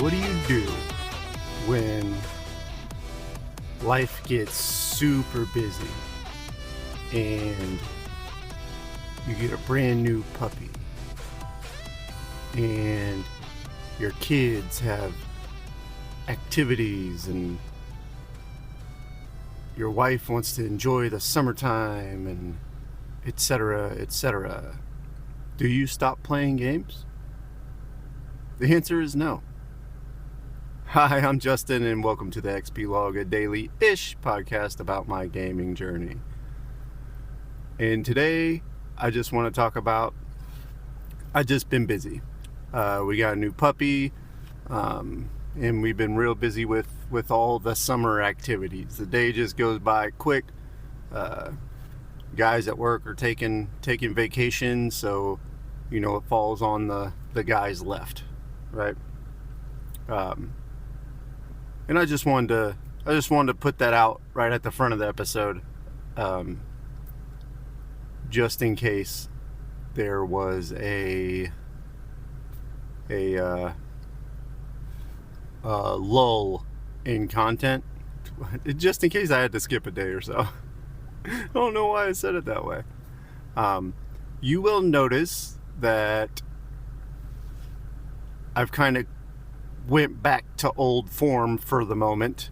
what do you do when life gets super busy and you get a brand new puppy and your kids have activities and your wife wants to enjoy the summertime and etc., etc.? Do you stop playing games? The answer is no. Hi, I'm Justin, and welcome to the XP Log, a daily-ish podcast about my gaming journey. And today, I just want to talk about, I've just been busy. We got a new puppy, and we've been real busy with all the summer activities. The day just goes by quick. Guys at work are taking vacation, so it falls on the guys left, right? And I just wanted to put that out right at the front of the episode, just in case there was a lull in content, just in case I had to skip a day or so. I don't know why I said it that way. You will notice that I've kind of went back to old form for the moment.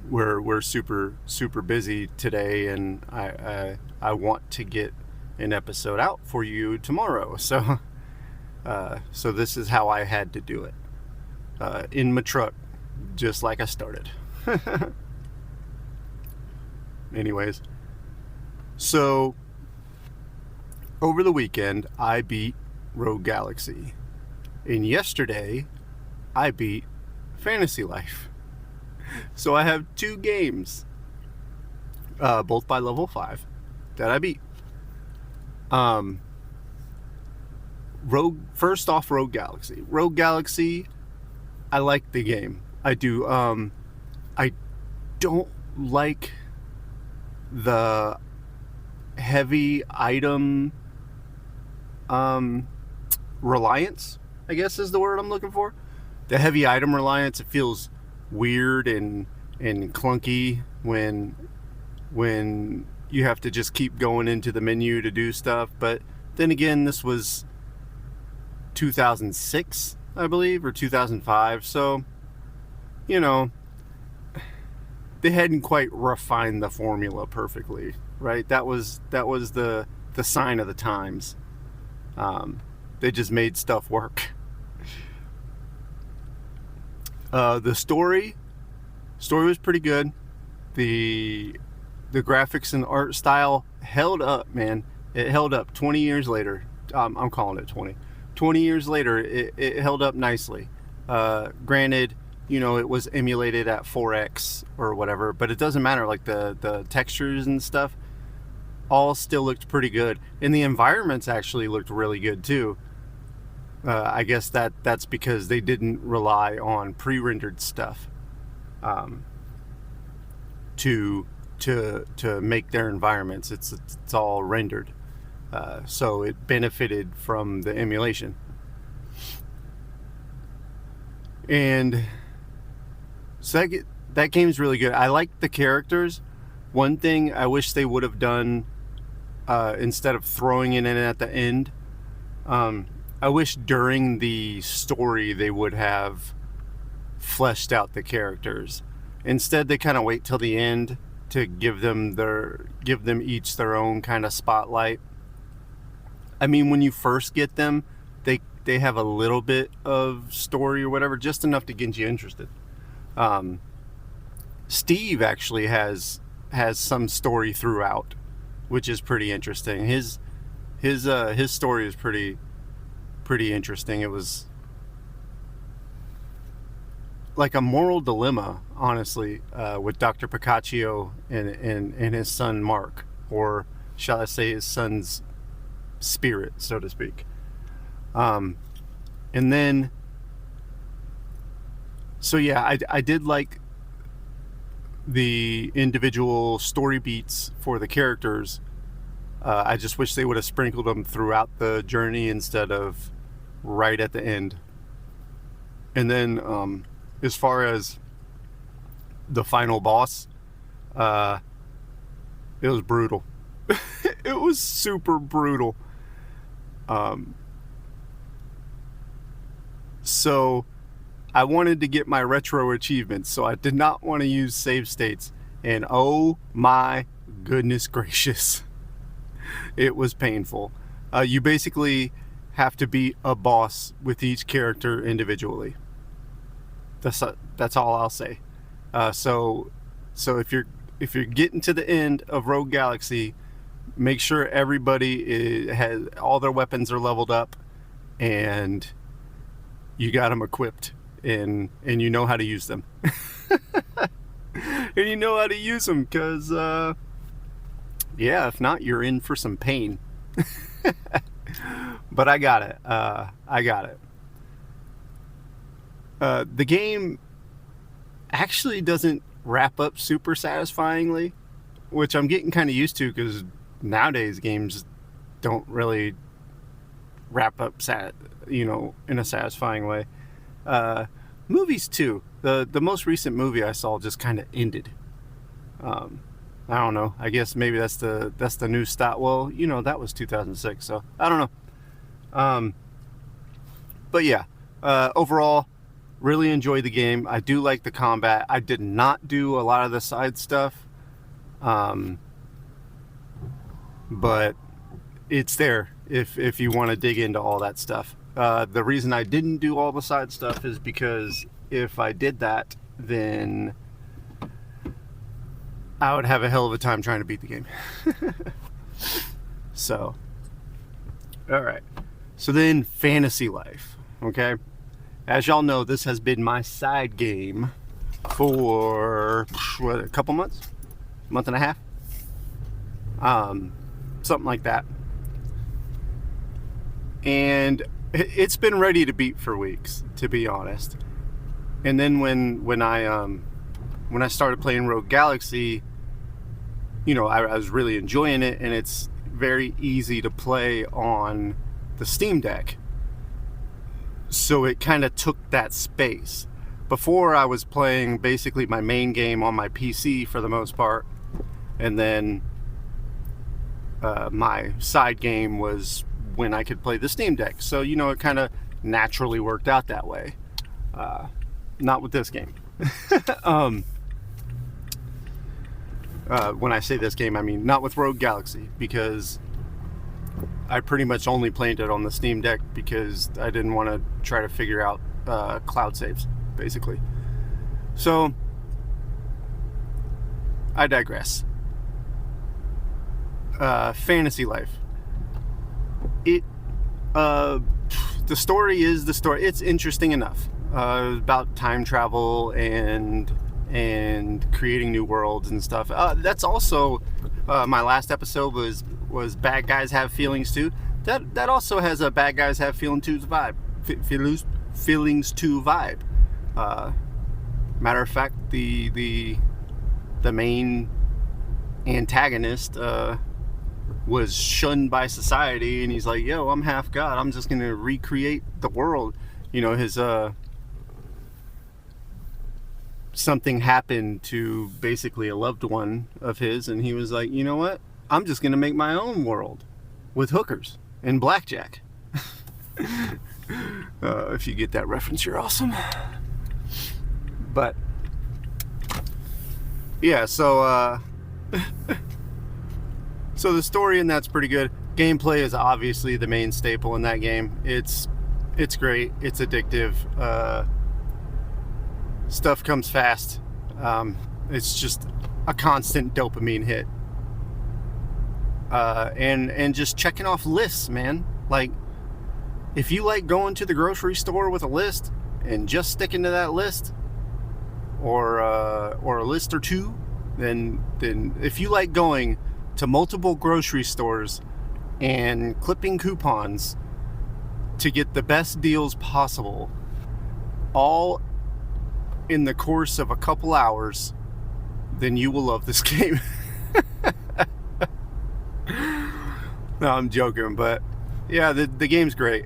We're super busy today, and I want to get an episode out for you tomorrow. So this is how I had to do it, in my truck, just like I started. Anyways, so over the weekend I beat Rogue Galaxy, and yesterday I beat Fantasy Life. So I have two games, both by level 5, that I beat. First off, Rogue Galaxy. Rogue Galaxy, I like the game. I do. I don't like the heavy item reliance, I guess is the word I'm looking for. The heavy item reliance, it feels weird and clunky when you have to just keep going into the menu to do stuff. But then again, this was 2006, I believe, or 2005, so they hadn't quite refined the formula perfectly, right? That was the sign of the times. They just made stuff work. The story was pretty good. The graphics and art style held up, man. It held up 20 years later. I'm calling it 20 years later. It held up nicely. Granted, it was emulated at 4X or whatever, but it doesn't matter. Like the textures and stuff all still looked pretty good, and the environments actually looked really good too. I guess that's because they didn't rely on pre-rendered stuff to make their environments. It's all rendered, so it benefited from the emulation. And so that game's really good. I like the characters. One thing I wish they would have done, instead of throwing it in at the end, I wish during the story they would have fleshed out the characters. Instead, they kind of wait till the end to give them each their own kind of spotlight. I mean, when you first get them, they have a little bit of story or whatever, just enough to get you interested. Steve actually has some story throughout, which is pretty interesting. His story is pretty interesting. It was like a moral dilemma, honestly, with Dr. Piccaccio and his son Mark, or shall I say his son's spirit, so to speak. And then, so yeah, I did like the individual story beats for the characters. I just wish they would have sprinkled them throughout the journey instead of right at the end. And then as far as the final boss, uh, it was brutal. It was super brutal. Um, so I wanted to get my retro achievements, so I did not want to use save states. And oh my goodness gracious, it was painful. You basically have to beat a boss with each character individually. That's all I'll say. So if you're getting to the end of Rogue Galaxy, make sure everybody has all their weapons are leveled up, and you got them equipped, and you know how to use them. And you know how to use them, because yeah, if not, you're in for some pain. But I got it. The game actually doesn't wrap up super satisfyingly, which I'm getting kind of used to, because nowadays games don't really wrap up in a satisfying way. Movies too. The most recent movie I saw just kind of ended. I don't know. I guess maybe that's the new style. Well, that was 2006, so I don't know. But yeah, overall, really enjoyed the game. I do like the combat. I did not do a lot of the side stuff, but it's there if you want to dig into all that stuff. The reason I didn't do all the side stuff is because if I did that, then I would have a hell of a time trying to beat the game. So, all right. So then, Fantasy Life. Okay. As y'all know, this has been my side game for a couple months, month and a half, something like that. And it's been ready to beat for weeks, to be honest. And then when I started playing Rogue Galaxy, I was really enjoying it, and it's very easy to play on the Steam Deck. So it kind of took that space. Before, I was playing basically my main game on my PC for the most part, and then my side game was when I could play the Steam Deck. So, it kind of naturally worked out that way. Not with this game. When I say this game, I mean not with Rogue Galaxy, because I pretty much only played it on the Steam Deck because I didn't want to try to figure out cloud saves, basically. So, I digress. Fantasy Life. The story is the story. It's interesting enough. About time travel and creating new worlds and stuff. That's also my last episode was Bad Guys Have Feelings Too. That also has a Bad Guys Have Feelings Too vibe. Feelings Too vibe. Matter of fact, the main antagonist was shunned by society, and he's like, "Yo, I'm half god. I'm just gonna recreate the world." His something happened to basically a loved one of his, and he was like, "You know what? I'm just gonna make my own world with hookers and blackjack." If you get that reference, you're awesome. But yeah, so so the story in that's pretty good. Gameplay is obviously the main staple in that game. It's great. It's addictive. Stuff comes fast. It's just a constant dopamine hit. And just checking off lists, man. Like, if you like going to the grocery store with a list and just sticking to that list, or a list or two, then if you like going to multiple grocery stores and clipping coupons to get the best deals possible, all in the course of a couple hours, then you will love this game. No, I'm joking, but yeah, the game's great.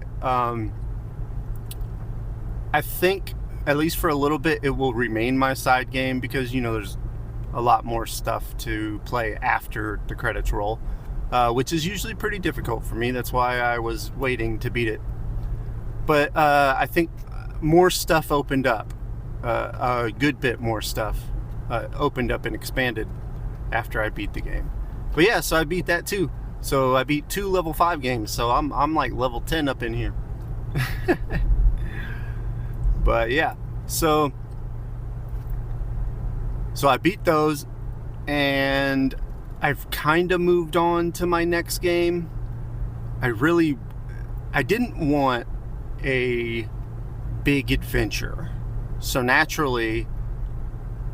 I think, at least for a little bit, it will remain my side game because, there's a lot more stuff to play after the credits roll, which is usually pretty difficult for me. That's why I was waiting to beat it. But I think more stuff opened up, a good bit more stuff opened up and expanded after I beat the game. But yeah, so I beat that too. So I beat 2 level 5 games. So I'm like level 10 up in here. But yeah, so I beat those, and I've kind of moved on to my next game. I didn't want a big adventure, so naturally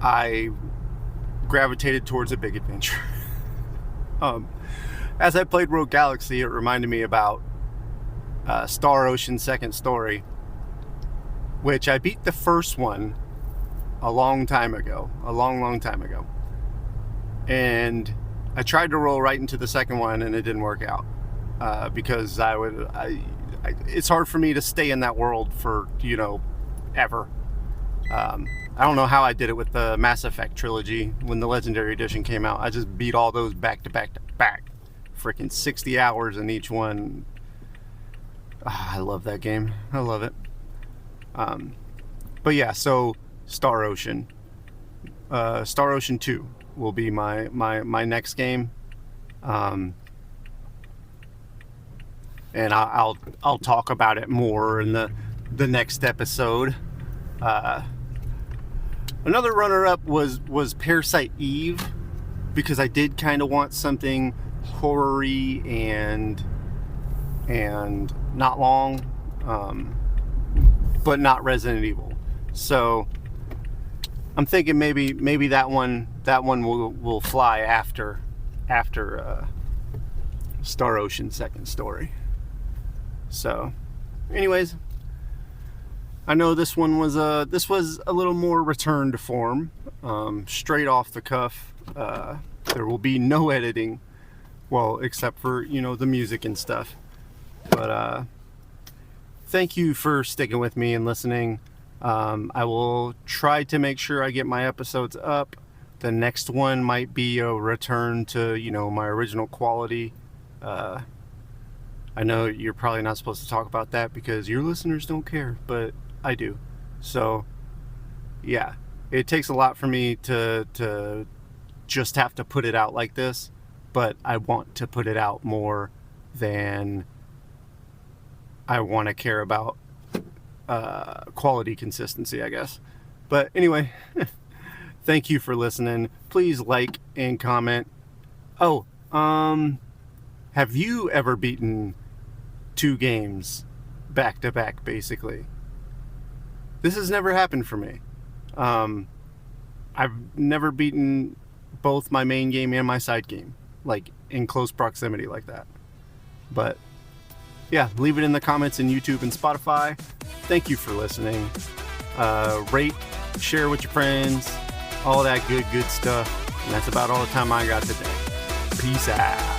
I gravitated towards a big adventure. As I played Rogue Galaxy, it reminded me about Star Ocean Second Story, which I beat the first one a long time ago, and I tried to roll right into the second one, and it didn't work out because it's hard for me to stay in that world for ever. I don't know how I did it with the Mass Effect trilogy when the Legendary Edition came out. I just beat all those back to back to back, freaking 60 hours in each one. I love that game. I love it. But yeah, so Star Ocean 2 will be my next game, and I'll talk about it more in the next episode. Another runner-up was Parasite Eve, because I did kind of want something horror-y and not long, but not Resident Evil. So I'm thinking maybe that one will fly after Star Ocean Second Story. So anyways, I know this was a little more return to form, straight off the cuff. There will be no editing, well, except for the music and stuff. But thank you for sticking with me and listening. I will try to make sure I get my episodes up. The next one might be a return to my original quality. I know you're probably not supposed to talk about that because your listeners don't care, but I do. So yeah, it takes a lot for me to just have to put it out like this, but I want to put it out more than I want to care about quality consistency, I guess. But anyway, thank you for listening. Please like and comment. Oh, have you ever beaten 2 games back to back, basically? This has never happened for me. I've never beaten both my main game and my side game, like in close proximity like that. But yeah, leave it in the comments in YouTube and Spotify. Thank you for listening. Rate, share with your friends, all that good stuff. And that's about all the time I got today. Peace out.